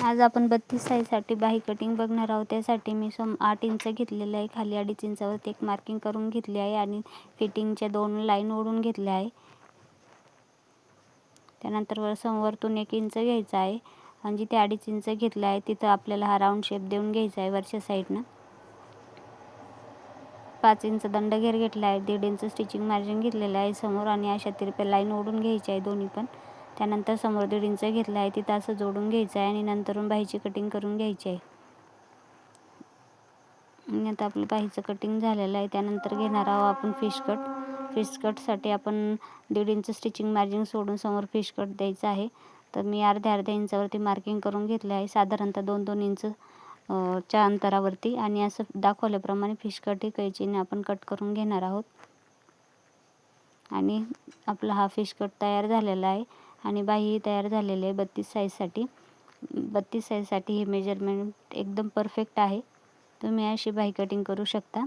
आज आपण 32 साईजसाठी बाही कटिंग बघणार आहोत. त्यासाठी मी 8 इंच घेतलेलं आहे. खाली 2.5 इंचावरती एक मार्किंग करून घेतली आहे आणि फिटिंगच्या 2 लाईन ओढून घेतल्या आहे. त्यानंतर समोरतून 1 इंच घ्यायचा आहे आणि जिथे 2.5 इंच घेतलं आहे तिथं आपल्याला हा राऊंड शेप देऊन घ्यायचा आहे वरच्या साईडनं. 5 इंच दंड घेर घेतला आहे. 1.5 इंच स्टिचिंग मार्जिन घेतलेलं आहे समोर आणि अशा तिरप्या लाईन ओढून घ्यायची आहे दोन्ही पण. त्यानंतर समोर 1.5 इंच घेतला आहे तिथं असं जोडून घ्यायचं आहे आणि नंतरून बाहीची कटिंग करून घ्यायची आहे. आणि आता आपलं बाहीचं कटिंग झालेलं आहे. त्यानंतर घेणार आहोत आपण फिश कट. फिश कटसाठी आपण 1.5 इंच स्टिचिंग मार्जिन सोडून समोर फिश कट द्यायचा आहे. तर मी अर्ध्या इंचावरती मार्किंग करून घेतलं आहे साधारणतः 2-2 इंच च्या अंतरावरती आणि असं दाखवल्याप्रमाणे फिश कट ही कैचीने आपण कट करून घेणार आहोत. आणि आपला हा फिश कट तयार झालेला आहे आणि बाही तयार झालेली आहे 32 साईजसाठी. 32 साईजसाठी हे मेजरमेंट एकदम परफेक्ट आहे. तुम्ही अशी बाही कटिंग करू शकता.